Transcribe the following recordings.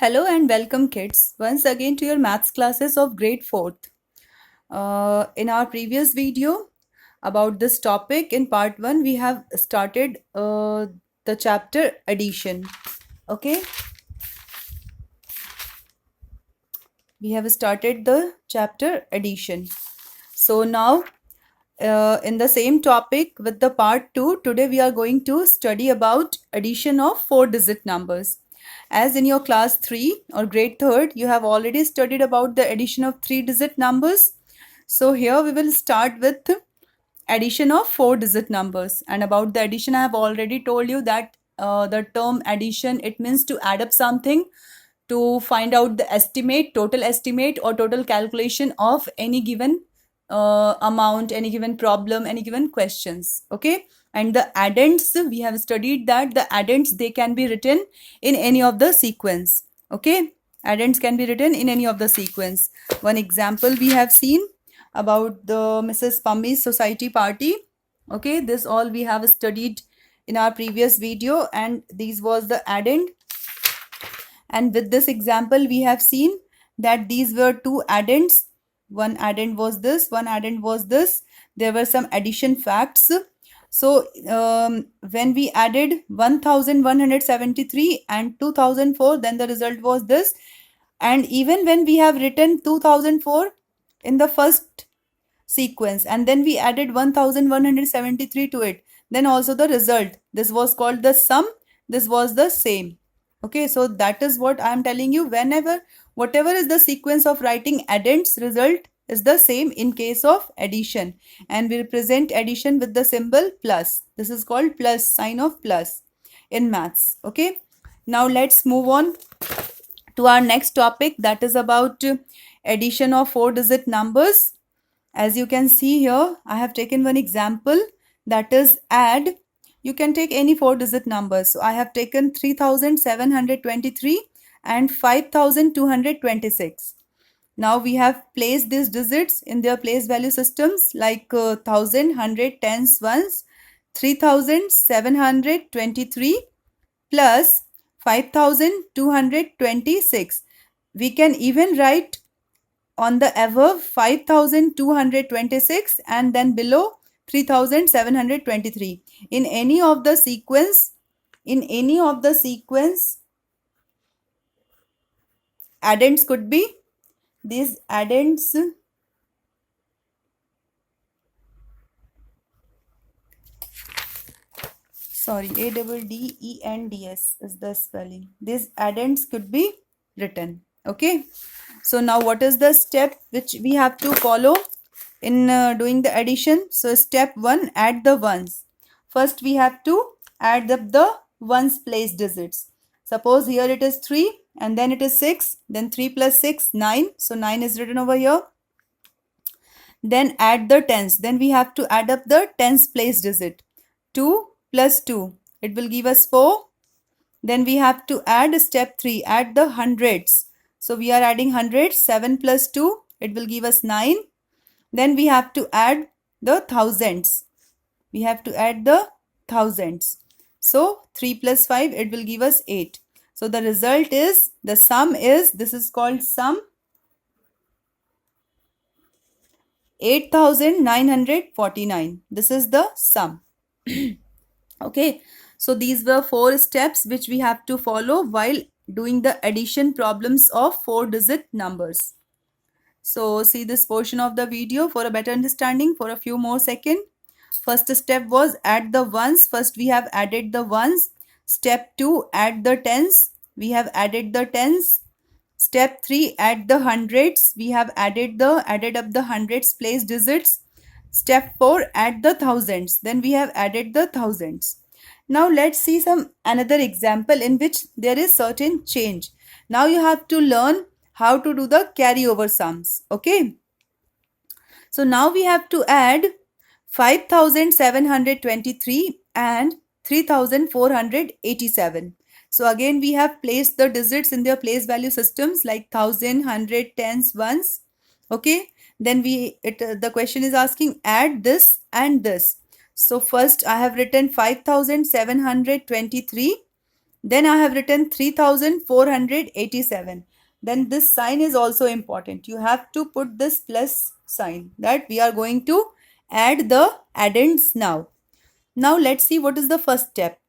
Hello and welcome, kids, once again to your maths classes of grade 4th. In our previous video about this topic, in part 1, we have started the chapter addition. Okay, we have started the chapter addition. So now, in the same topic with the part 2, today we are going to study about addition of 4-digit numbers. As in your class 3 or grade 3rd, you have already studied about the addition of 3-digit numbers. So here we will start with addition of 4-digit numbers. And about the addition, I have already told you that the term addition, it means to add up something to find out the estimate, total estimate or total calculation of any given amount, any given problem, any given questions. Okay. And the addends, we have studied that the addends, they can be written in any of the sequence. Okay. Addends can be written in any of the sequence. One example we have seen about the Mrs. Pammi's society party. Okay. This all we have studied in our previous video, and these was the addend. And with this example, we have seen that these were two addends. One addend was this, one addend was this. There were some addition facts. So when we added 1173 and 2004, then the result was this. And even when we have written 2004 in the first sequence and then we added 1173 to it, then also the result, this was called the sum, this was the same. Okay, so that is what I am telling you. Whatever is the sequence of writing addends, result is the same in case of addition, and we represent addition with the symbol plus. This is called plus, sign of plus in maths. Okay, now let's move on to our next topic, that is about addition of 4-digit numbers. As you can see here, I have taken one example, that is add. You can take any 4-digit numbers. So I have taken 3723 and 5226. Now we have placed these digits in their place value systems like 1000, 100, tens, ones, 3723 plus 5226. We can even write on the above 5226 and then below 3723. In any of the sequence, addends could be these addends. Sorry, ADDENDS is the spelling. These addends could be written. Okay. So now what is the step which we have to follow in doing the addition? So step 1, add the ones. First we have to add up the ones place digits. Suppose here it is 3 and then it is 6. Then 3 plus 6, 9. So 9 is written over here. Then add the tens. Then we have to add up the tens place digit. 2 plus 2. It will give us 4. Then we have to add step 3. Add the hundreds. So we are adding hundreds. 7 plus 2. It will give us 9. Then we have to add the thousands. We have to add the thousands. So 3 plus 5. It will give us 8. So the result is, the sum is, this is called sum, 8949. This is the sum. Okay, so these were 4 steps which we have to follow while doing the addition problems of 4-digit numbers. So see this portion of the video for a better understanding for a few more seconds. First step was add the ones. First we have added the ones. Step 2, add the tens. We have added the tens. Step 3, add the hundreds. We have added up the hundreds place digits. Step 4, add the thousands. Then we have added the thousands. Now let's see another example in which there is certain change. Now you have to learn how to do the carryover sums. Okay. So now we have to add 5723 and 3487. So again we have placed the digits in their place value systems like 1000, 100, tens, ones. Okay. Then the question is asking add this and this. So first I have written 5723 Then I have written 3487. Then this sign is also important. You have to put this plus sign, that we are going to add the addends now. Now let's see what is the first step.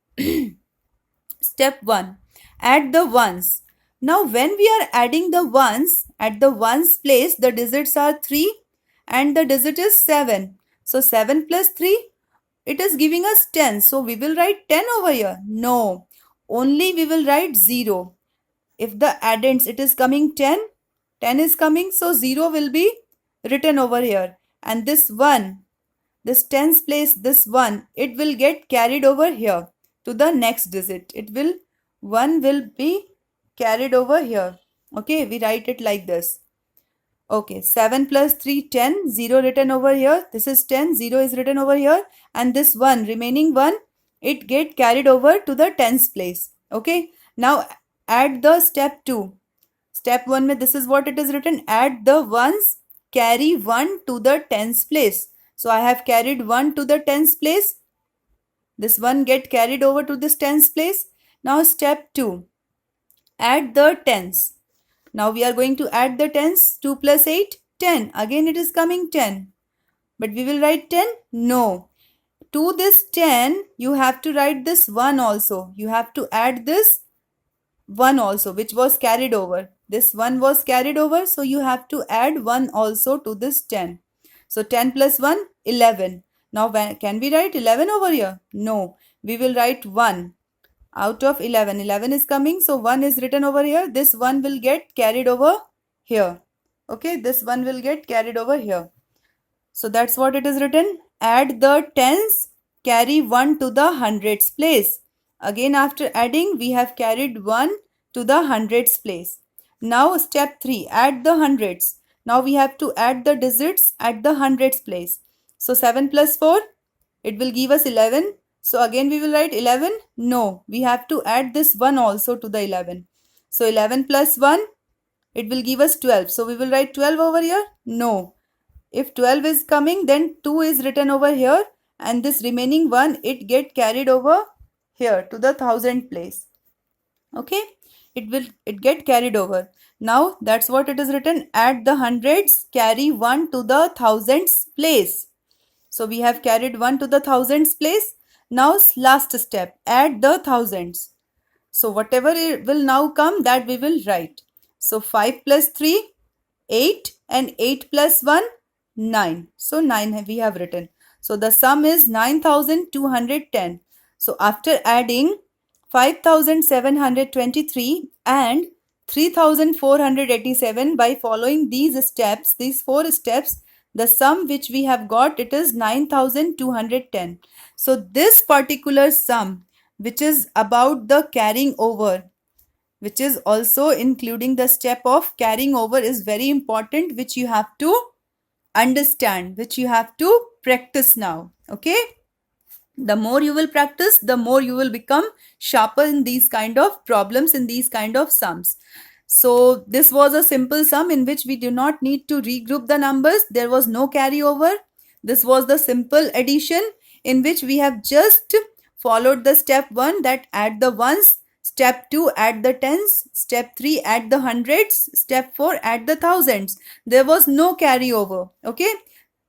Step 1. Add the ones. Now when we are adding the ones, at the ones place the digits are 3 and the digit is 7. So 7 plus 3, it is giving us 10. So we will write 10 over here. No, only we will write 0. If the addends, it is coming 10, 10 is coming, so 0 will be written over here. And this 1, this tens place, this 1, it will get carried over here to the next digit. 1 will be carried over here. Okay, we write it like this. Okay, 7 plus 3, 10, 0 written over here. This is 10, 0 is written over here. And this 1, remaining 1, it get carried over to the tens place. Okay, now add the step 2. Step 1 mein this is what it is written. Add the ones, carry 1 to the tens place. So I have carried 1 to the tens place. This 1 get carried over to this tens place. Now step 2. Add the tens. Now we are going to add the tens. 2 plus 8, 10. Again it is coming 10. But we will write 10? No. To this 10, you have to write this 1 also. You have to add this 1 also, which was carried over. This 1 was carried over, so you have to add 1 also to this 10. So 10 plus 1, 11. Now can we write 11 over here? No. We will write 1. Out of 11, 11 is coming, so 1 is written over here. This 1 will get carried over here. Okay, this 1 will get carried over here. So that's what it is written. Add the tens, carry 1 to the hundreds place. Again after adding, we have carried 1 to the hundreds place. Now step 3, add the hundreds. Now we have to add the digits at the hundreds place. So 7 plus 4, it will give us 11. So again we will write 11. No, we have to add this 1 also to the 11. So 11 plus 1, it will give us 12. So we will write 12 over here. No. If 12 is coming, then 2 is written over here. And this remaining 1, it get carried over here to the thousand place. Okay. It get carried over. Now that's what it is written. Add the hundreds, carry 1 to the thousands place. So we have carried 1 to the thousands place. Now last step, add the thousands. So whatever it will now come, that we will write. So 5 plus 3, 8, and 8 plus 1, 9. So 9 we have written. So the sum is 9210. So after adding 5723 and 3487 by following these steps, these 4 steps, the sum which we have got, it is 9210. So this particular sum, which is about the carrying over, which is also including the step of carrying over, is very important, which you have to understand, which you have to practice now. Okay. The more you will practice, the more you will become sharper in these kind of problems, in these kind of sums. So this was a simple sum in which we do not need to regroup the numbers. There was no carryover. This was the simple addition in which we have just followed the step 1, that add the ones, step 2 add the tens, step 3 add the hundreds, step 4 add the thousands. There was no carryover. Okay.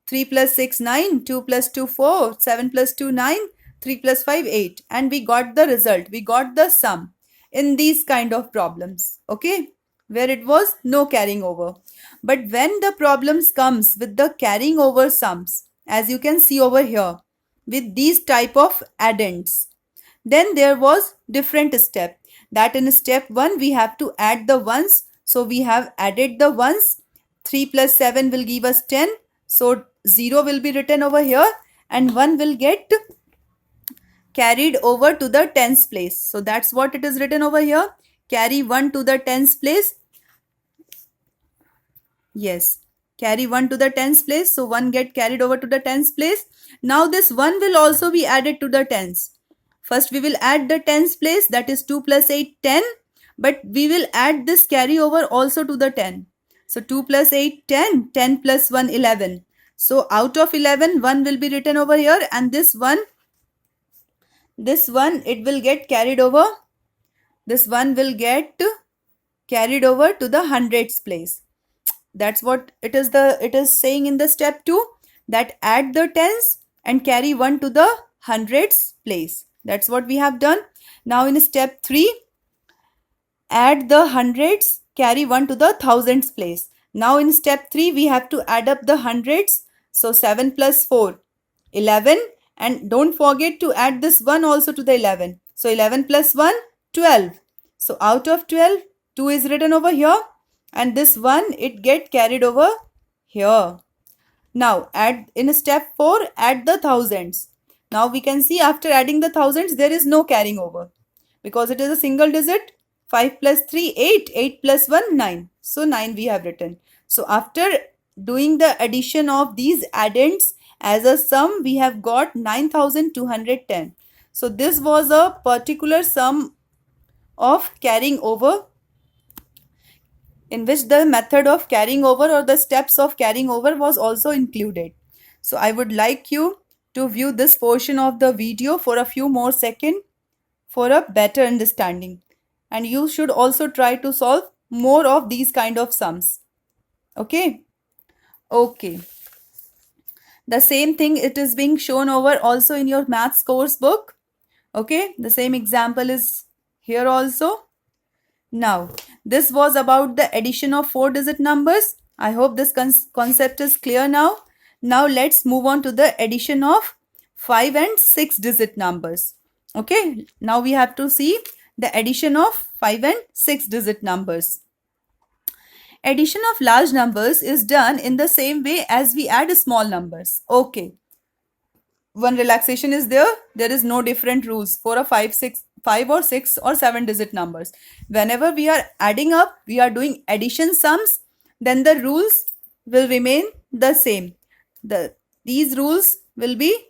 3 plus 6, 9, 2 plus 2, 4, 7 plus 2, 9, 3 plus 5, 8. And we got the result. We got the sum in these kind of problems. Okay. Where it was no carrying over. But when the problems comes with the carrying over sums, as you can see over here, with these type of addends, then there was different step. That in step 1, we have to add the ones. So we have added the ones. 3 plus 7 will give us 10. So 0 will be written over here and 1 will get carried over to the tens place. So that's what it is written over here. Carry 1 to the tens place. Yes, carry 1 to the tens place. So 1 get carried over to the tens place. Now this 1 will also be added to the tens. First we will add the tens place, that is 2 plus 8, 10. But we will add this carryover also to the 10. So 2 plus 8, 10. 10 plus 1, 11. So out of 11, 1 will be written over here, and this one, it will get carried over this 1 will get carried over to the hundreds place. That's what it is saying in the step 2, that add the tens and carry 1 to the hundreds place. That's what we have done. Now in step 3, add the hundreds, carry 1 to the thousands place. Now in step 3, we have to add up the hundreds. So 7 plus 4, 11, and don't forget to add this 1 also to the 11. So 11 plus 1, 12. So out of 12, 2 is written over here, and this 1, it get carried over here. Now add in step 4, add the thousands. Now we can see after adding the thousands, there is no carrying over because it is a single digit. 5 plus 3, 8. 8 plus 1, 9. So 9 we have written. So after doing the addition of these addends as a sum, we have got 9210. So this was a particular sum of carrying over, in which the method of carrying over or the steps of carrying over was also included. So I would like you to view this portion of the video for a few more seconds for a better understanding. And you should also try to solve more of these kind of sums. Okay. The same thing, it is being shown over also in your maths course book. Okay. The same example is here also. Now, this was about the addition of 4-digit numbers. I hope this concept is clear now. Now, let's move on to the addition of 5 and 6-digit numbers. Okay. Now, we have to see the addition of 5 and 6-digit numbers. Addition of large numbers is done in the same way as we add small numbers. Okay. One relaxation is there. There is no different rules for a 5 or 6 or 7-digit numbers. Whenever we are adding up, we are doing addition sums, then the rules will remain the same. These rules will be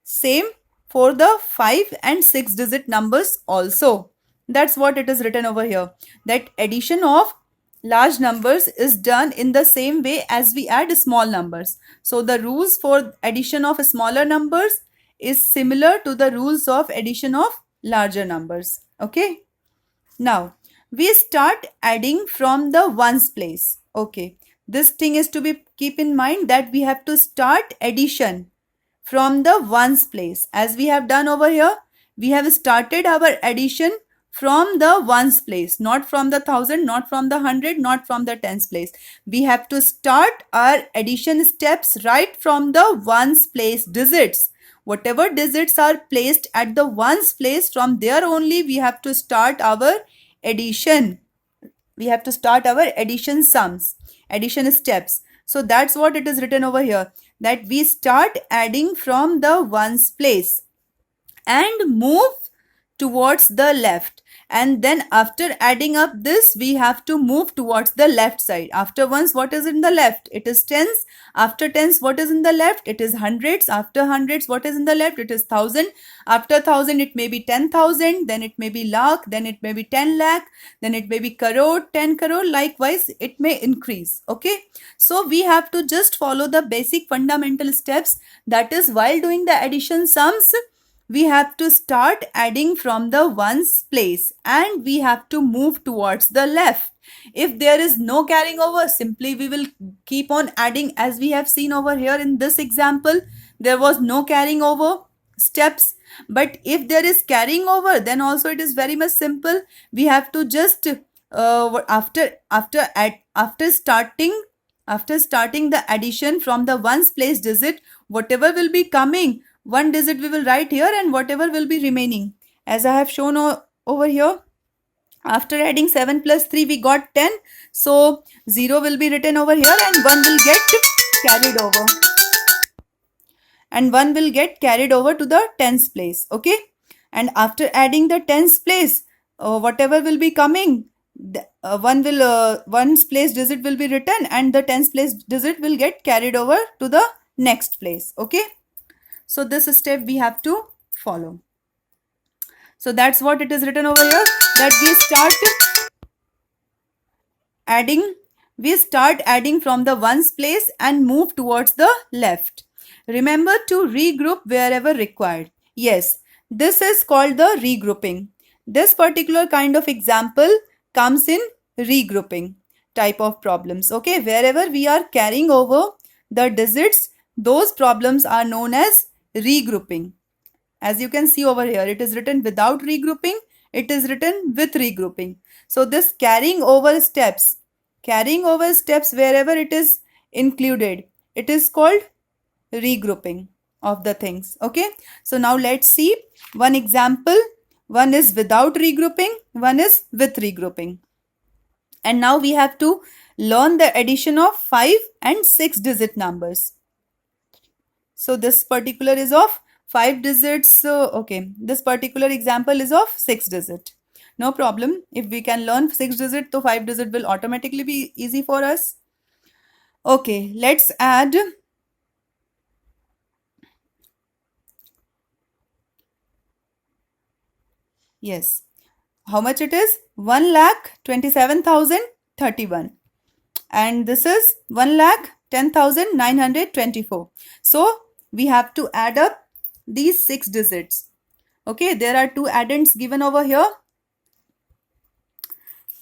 same for the 5 and 6-digit numbers also. That's what it is written over here, that addition of large numbers is done in the same way as we add small numbers. So the rules for addition of smaller numbers is similar to the rules of addition of larger numbers. Okay. Now we start adding from the ones place. Okay. This thing is to be keep in mind that we have to start addition from the ones place. As we have done over here, we have started our addition from the ones place, not from the 1000, not from the 100, not from the tens place. We have to start our addition steps right from the ones place digits. Whatever digits are placed at the ones place, from there only we have to start our addition. We have to start our addition sums, addition steps. So that's what it is written over here, that we start adding from the ones place and move towards the left. And then after adding up this, we have to move towards the left side. After ones, what is in the left? It is tens. After tens, what is in the left? It is hundreds. After hundreds, what is in the left? It is thousand. After thousand, it may be 10,000. Then it may be lakh. Then it may be 10 lakh. Then it may be crore, 10 crore. Likewise, it may increase. Okay. So we have to just follow the basic fundamental steps. That is, while doing the addition sums, we have to start adding from the ones place and we have to move towards the left. If there is no carrying over, simply we will keep on adding, as we have seen over here in this example. There was no carrying over steps. But if there is carrying over, then also it is very much simple. We have to just after starting the addition from the ones place digit, whatever will be coming, one digit we will write here and whatever will be remaining, as I have shown over here. After adding 7 plus 3, we got 10. So 0 will be written over here and 1 will get carried over. And 1 will get carried over to the tens place. Okay. And after adding the tens place, whatever will be coming, ones place digit will be written and the tens place digit will get carried over to the next place. Okay. So this step we have to follow. So that's what it is written over here, that we start adding from the ones place and move towards the left. Remember to regroup wherever required. Yes, this is called the regrouping. This particular kind of example comes in regrouping type of problems. Okay, wherever we are carrying over the digits, those problems are known as regrouping. As you can see over here, it is written without regrouping, it is written with regrouping. So this carrying over steps wherever it is included, it is called regrouping of the things. Okay, so now let's see one example. One is without regrouping, one is with regrouping. And now we have to learn the addition of 5 and 6 digit numbers. So this particular is of 5 digits. Okay, this particular example is of 6 digit. No problem. If we can learn 6 digit, so 5 digit will automatically be easy for us. Okay, let's add. Yes. How much it is? 1,27,031. And this is 1,10,924. So we have to add up these 6 digits. Okay, there are 2 addends given over here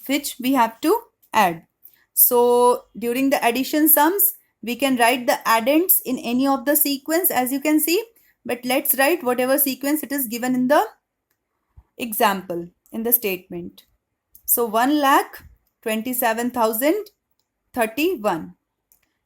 which we have to add. So during the addition sums, we can write the addends in any of the sequence, as you can see. But let's write whatever sequence it is given in the example, in the statement. So 1,27,031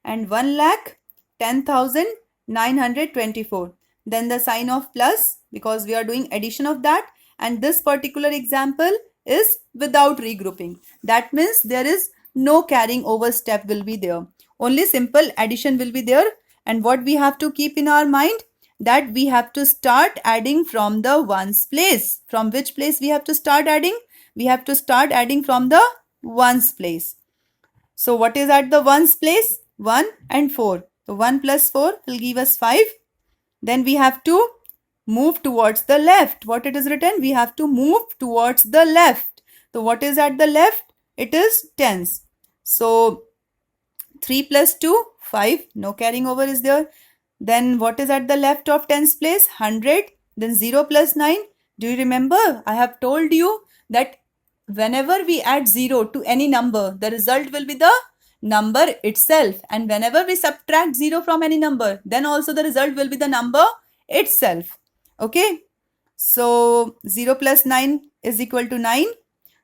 and 1,10,924. Then the sign of plus, because we are doing addition of that. And this particular example is without regrouping. That means there is no carrying over step will be there. Only simple addition will be there. And what we have to keep in our mind, that we have to start adding from the ones place. From which place we have to start adding? We have to start adding from the ones place. So what is at the ones place? 1 and 4. So 1 plus 4 will give us 5. Then we have to move towards the left. What it is written? We have to move towards the left. So what is at the left? It is tens. So 3 plus 2, 5. No carrying over is there. Then what is at the left of tens place? 100. Then 0 plus 9. Do you remember? I have told you that whenever we add 0 to any number, the result will be the number itself. And whenever we subtract 0 from any number, then also the result will be the number itself. Okay. So 0 plus 9 is equal to 9.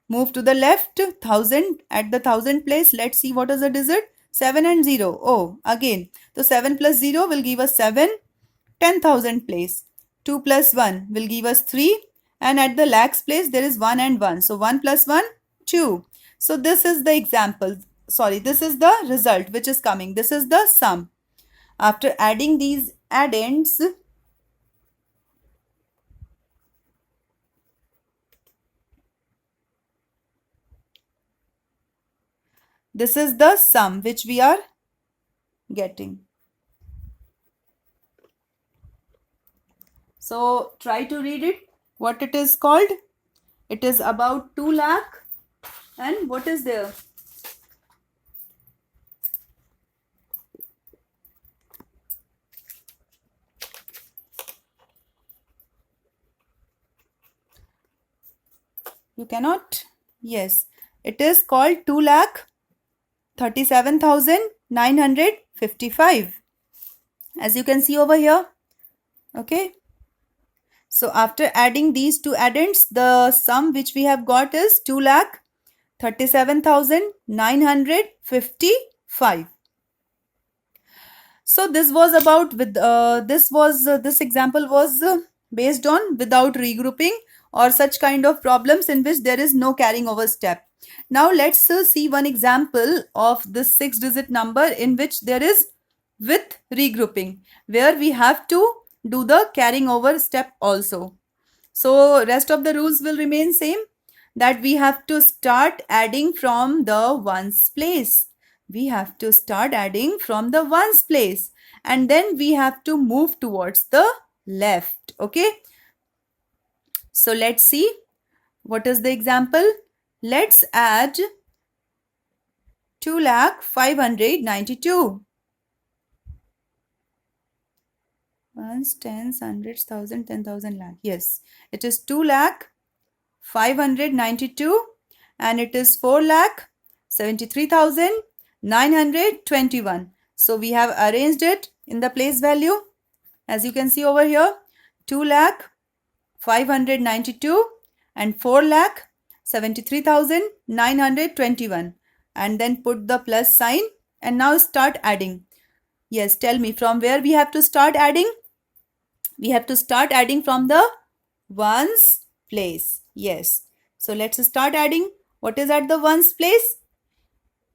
Move to the left, 1000. At the 1000 place, let's see what is the digit. 7 and 0. Oh, again. So 7 plus 0 will give us 7. 10,000 place. 2 plus 1 will give us 3. And at the lakhs place, there is 1 and 1. So 1 plus 1, 2. So this is the example. Sorry, this is the result which is coming. This is the sum. After adding these addends, this is the sum which we are getting. So try to read it. What it is called? It is about 2 lakh. And what is there? You cannot? Yes. It is called 2,37,955. As you can see over here. Okay. So after adding these 2 addends, the sum which we have got is 2,37,955. So this was about with this example was based on without regrouping or such kind of problems in which there is no carrying over step. Now let's see one example of this 6-digit number in which there is with regrouping, where we have to do the carrying over step also. So rest of the rules will remain same, that we have to start adding from the ones place. We have to start adding from the ones place, and then we have to move towards the left. Okay. So let's see what is the example. Let's add 2,592. Ones, tens, hundreds, thousand, 10,000 lakh. Yes, it is 2 lakh 592 and it is 4,73,921. So we have arranged it in the place value. As you can see over here, 2,592 and 4,73,921, and then put the plus sign and now start adding. Yes, tell me from where we have to start adding? We have to start adding from the ones place. Yes. So let's start adding. What is at the ones place?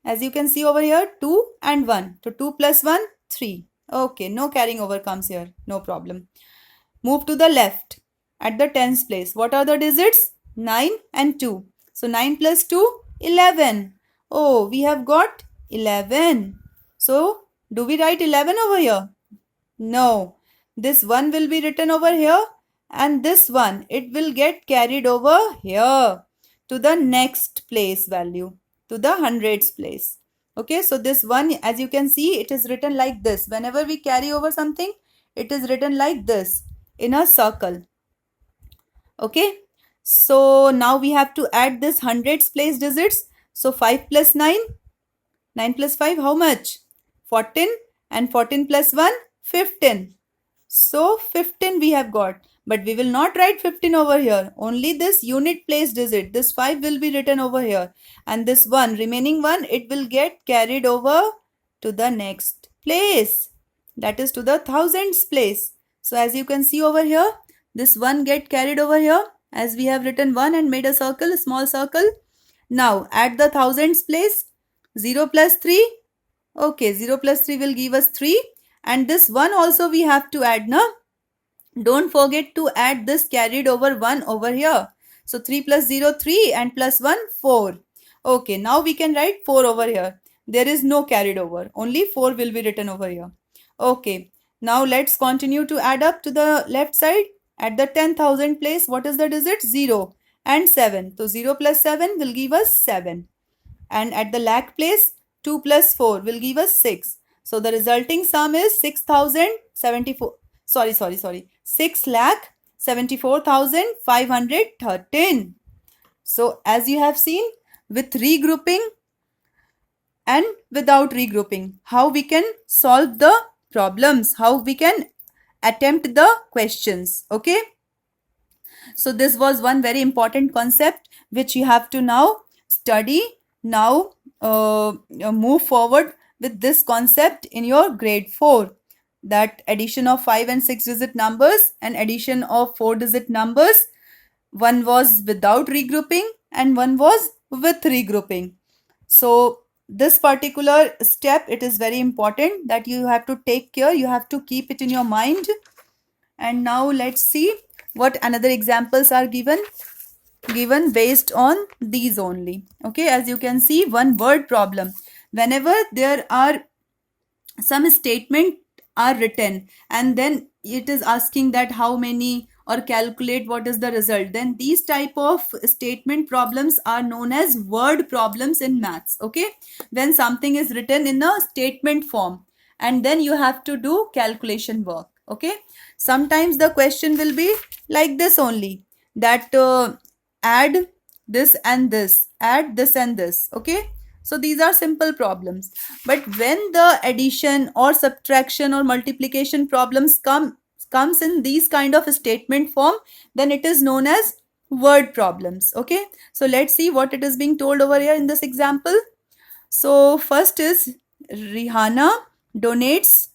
As you can see over here, 2 and 1. So 2 plus 1, 3. Okay, no carrying over comes here. No problem. Move to the left. At the tens place, what are the digits? 9 and 2. So 9 plus 2, 11. Oh, we have got 11. So do we write 11 over here? No. This 1 will be written over here, and this one, it will get carried over here to the next place value, to the hundreds place. Okay, so this one, as you can see, it is written like this. Whenever we carry over something, it is written like this in a circle. Okay, so now we have to add this hundreds place digits. So 5 plus 9, 9 plus 5, how much? 14, and 14 plus 1, 15. So 15 we have got, but we will not write 15 over here. Only this unit place digit, this 5 will be written over here, and this one, remaining one, it will get carried over to the next place, that is to the thousands place. So as you can see over here, this one get carried over here, as we have written 1 and made a circle, a small circle. Now at the thousands place, 0 plus 3. Okay, 0 plus 3 will give us 3. And this 1 also we have to add, no? Don't forget to add this carried over 1 over here. So 3 plus 0, 3, and plus 1, 4. Okay, now we can write 4 over here. There is no carried over. Only 4 will be written over here. Okay, now let's continue to add up to the left side. At the 10,000 place, what is the digit? 0 and 7. So 0 plus 7 will give us 7. And at the lakh place, 2 plus 4 will give us 6. So the resulting sum is 6,074. Sorry. 6,74,513. So as you have seen, with regrouping and without regrouping, how we can solve the problems, how we can attempt the questions. Okay. So this was one very important concept which you have to now study. Now move forward with this concept in your grade 4, that addition of 5 and 6 digit numbers and addition of 4 digit numbers. One was without regrouping and one was with regrouping. So this particular step, it is very important that you have to take care, you have to keep it in your mind. And now let's see what another examples are given based on these only. Okay, as you can see, one word problem. Whenever there are some statement are written and then it is asking that how many or calculate what is the result, then these type of statement problems are known as word problems in maths. Okay, when something is written in a statement form and then you have to do calculation work. Okay, sometimes the question will be like this only, that add this and this, add this and this. Okay, so these are simple problems. But when the addition or subtraction or multiplication problems comes in these kind of statement form, then it is known as word problems. Okay, so let's see what it is being told over here in this example. So first is Rihanna donates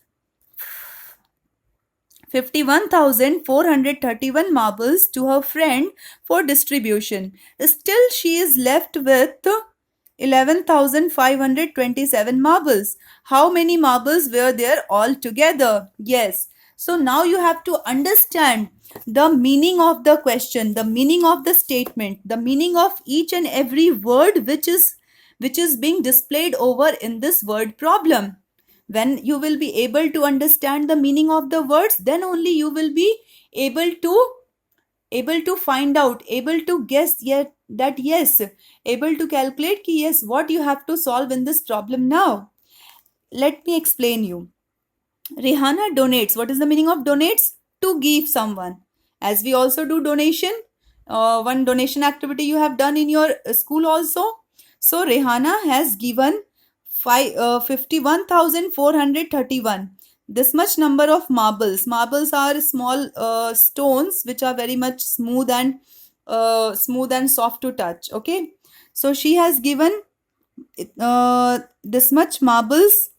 51,431 marbles to her friend for distribution. Still she is left with 11,527 marbles. How many marbles were there altogether? Yes. So now you have to understand the meaning of the question, the meaning of the statement, the meaning of each and every word which is being displayed over in this word problem. When you will be able to understand the meaning of the words, then only you will be able to find out, able to guess yet that yes, able to calculate ki yes, what you have to solve in this problem now. Let me explain you. Rihanna donates. What is the meaning of donates? To give someone. As we also do donation, one donation activity you have done in your school also. So Rehana has given 51,431. This much number of marbles. Marbles are small stones which are very much smooth and soft to touch. Okay, so she has given this much marbles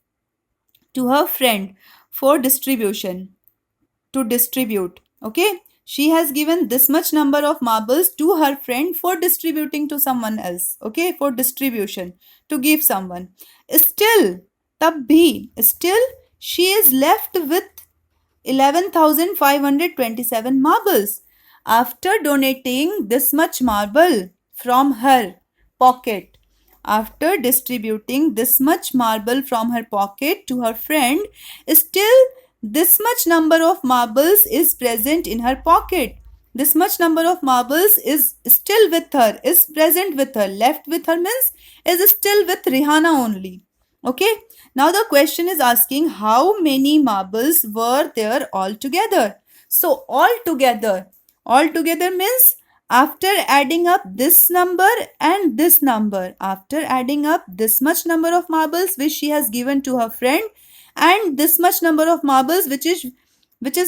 to her friend for distribution, to distribute. Okay, she has given this much number of marbles to her friend for distributing to someone else. Okay, for distribution, to give someone. Still, tab bhi, still she is left with 11,527 marbles. After donating this much marble from her pocket, after distributing this much marble from her pocket to her friend, still this much number of marbles is present in her pocket. This much number of marbles is still with her, is present with her. Left with her means is still with Rehana only. Okay. Now the question is asking how many marbles were there altogether. So altogether means after adding up this number and this number, after adding up this much number of marbles which she has given to her friend and this much number of marbles which is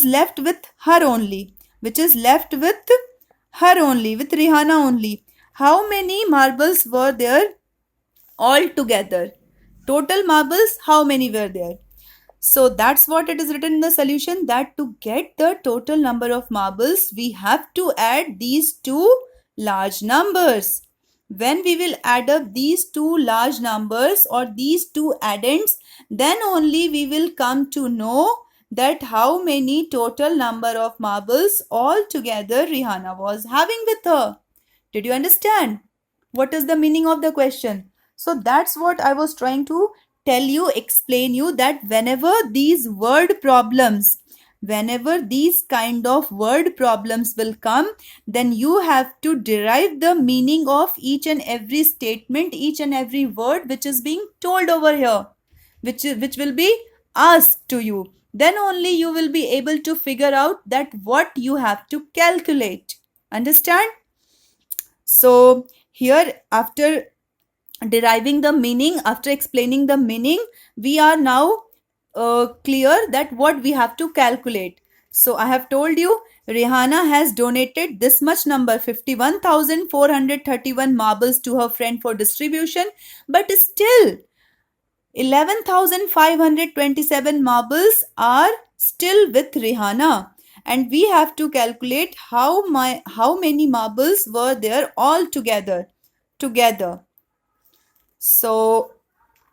left with her only, with Rehana only. How many marbles were there altogether? Total marbles, how many were there? So that's what it is written in the solution, that to get the total number of marbles, we have to add these two large numbers. When we will add up these two large numbers or these two addends, then only we will come to know that how many total number of marbles altogether Rehana was having with her. Did you understand? What is the meaning of the question? So that's what I was trying to tell you, explain you, that whenever these kind of word problems will come, then you have to derive the meaning of each and every statement, each and every word which is being told over here, which will be asked to you. Then only you will be able to figure out that what you have to calculate. Understand? So here, after deriving the meaning, after explaining the meaning, we are now clear that what we have to calculate. So I have told you Rehana has donated this much number, 51,431 marbles to her friend for distribution, but still 11,527 marbles are still with Rehana, and we have to calculate how many marbles were there all together. So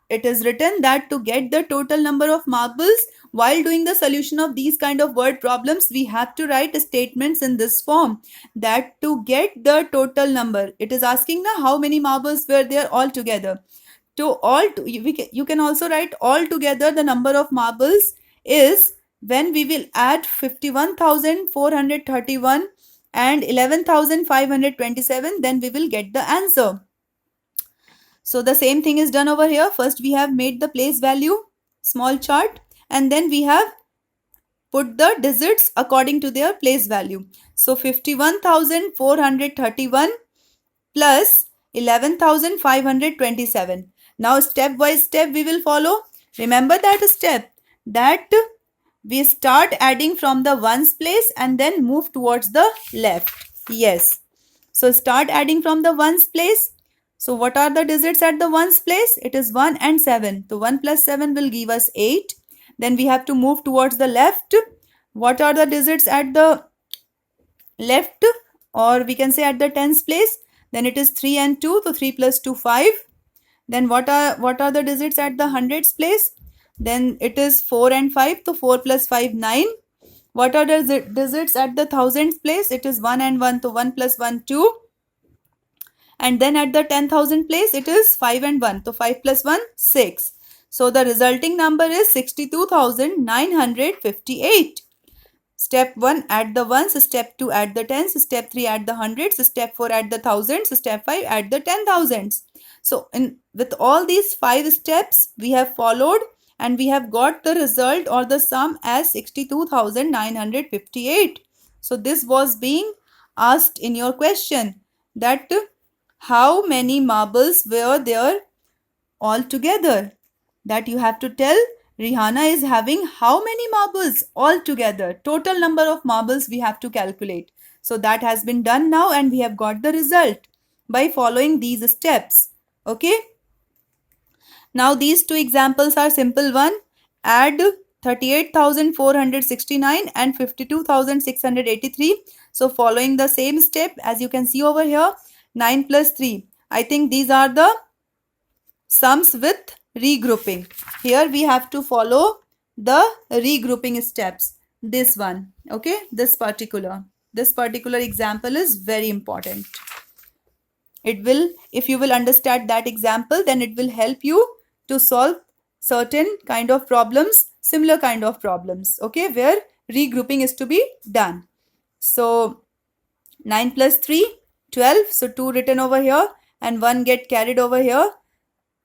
it is written that to get the total number of marbles, while doing the solution of these kind of word problems, we have to write statements in this form, that to get the total number, it is asking now how many marbles were there all together. You can also write all together the number of marbles is, when we will add 51,431 and 11,527, then we will get the answer. So the same thing is done over here. First we have made the place value small chart, and then we have put the digits according to their place value. So 51,431 plus 11,527. Now step by step we will follow. Remember that step, that we start adding from the ones place and then move towards the left. Yes. So start adding from the ones place. So what are the digits at the ones place? It is 1 and 7. So 1 plus 7 will give us 8. Then we have to move towards the left. What are the digits at the left, or we can say at the tens place? Then it is 3 and 2. So 3 plus 2, 5. Then what are the digits at the hundreds place? Then it is 4 and 5. So 4 plus 5, 9. What are the digits at the thousands place? It is 1 and 1. So 1 plus 1, 2. And then at the 10,000 place, it is 5 and 1. So 5 plus 1, 6. So the resulting number is 62,958. Step 1, add the ones. Step 2, add the tens. Step 3, add the hundreds. Step 4, add the thousands. Step 5, add the 10,000s. So with all these 5 steps we have followed, and we have got the result or the sum as 62,958. So this was being asked in your question that how many marbles were there all together. That you have to tell Rihanna is having how many marbles all together. Total number of marbles we have to calculate. So that has been done now and we have got the result by following these steps. Okay. Now these two examples are simple one. Add 38,469 and 52,683. So following the same step as you can see over here, 9 plus 3. I think these are the sums with regrouping. Here we have to follow the regrouping steps. This one, okay, this particular example is very important. It will, if you will understand that example, then it will help you to solve certain kind of problems, similar kind of problems, okay, where regrouping is to be done. So 9 plus 3, 12. So 2 written over here and 1 get carried over here.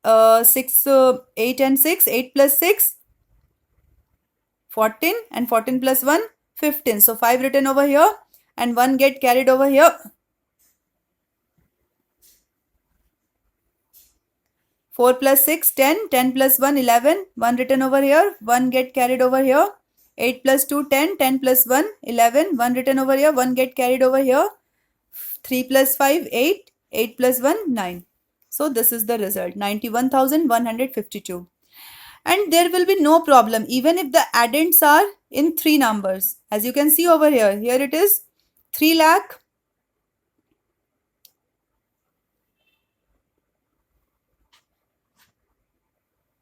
6, 8 and 6. 8 plus 6, 14, and 14 plus 1, 15. So 5 written over here and 1 get carried over here. 4 plus 6, 10. 10 plus 1, 11. 1 written over here. 1 get carried over here. 8 plus 2, 10. 10 plus 1, 11. 1 written over here. 1 get carried over here. 3 plus 5, 8. 8 plus 1, 9. So this is the result, 91,152. And there will be no problem even if the addends are in 3 numbers. As you can see over here, here it is 3 lakh.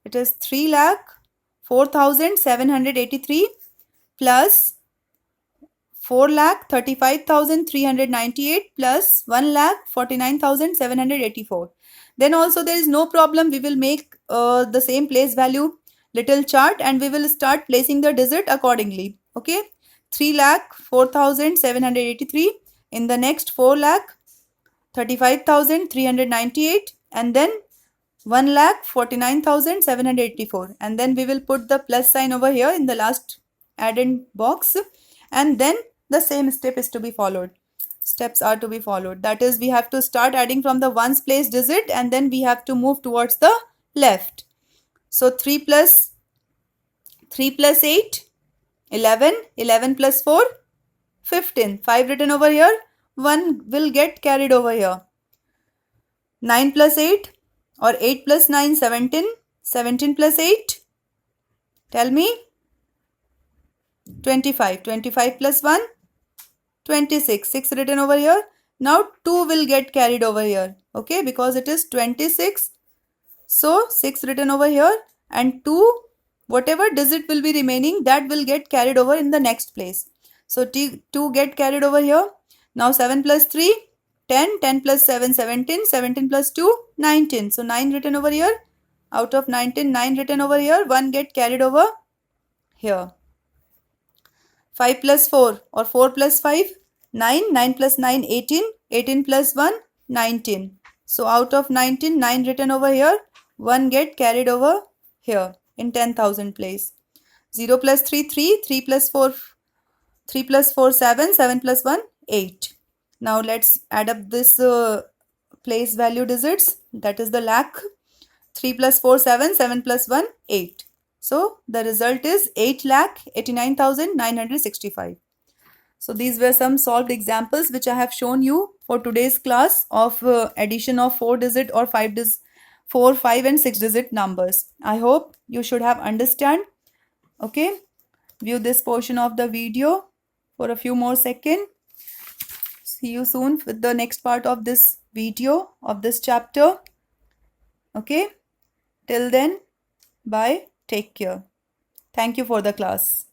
It is 3,04,783 plus 4,35,398 plus 1,49,784. Then also there is no problem. We will make the same place value little chart and we will start placing the digit accordingly. Okay. 3,04,783 in the next 4,35,398 and then 1,49,784 and then we will put the plus sign over here in the last addend box and then the same step is to be followed. Steps are to be followed. That is, we have to start adding from the ones place digit and then we have to move towards the left. So 3 plus 8, 11. 11 plus 4, 15. 5 written over here. 1 will get carried over here. 9 plus 8 or 8 plus 9, 17. 17 plus 8. Tell me. 25. 25 plus 1. 26. 6 written over here. Now 2 will get carried over here. Okay, because it is 26. So 6 written over here and 2, whatever digit will be remaining, that will get carried over in the next place. So 2 get carried over here. Now 7 plus 3, 10. 10 plus 7, 17. 17 plus 2, 19. So 9 written over here. Out of 19, 9 written over here. 1 get carried over here. 5 plus 4 or 4 plus 5, 9. 9 plus 9, 18. 18 plus 1, 19. So out of 19, 9 written over here. 1 get carried over here in 10,000 place. 0 plus 3, 3. 3 plus 4, 3 plus 4, 7. 7 plus 1, 8. Now let's add up this place value digits. That is the lakh. 3 plus 4, 7. 7 plus 1, 8. So the result is 8,89,965. So these were some solved examples which I have shown you for today's class of addition of 4-digit or 5, 5 and 6 digit numbers. I hope you should have understand. Okay. View this portion of the video for a few more seconds. See you soon with the next part of this video of this chapter. Okay. Till then, bye. Take care. Thank you for the class.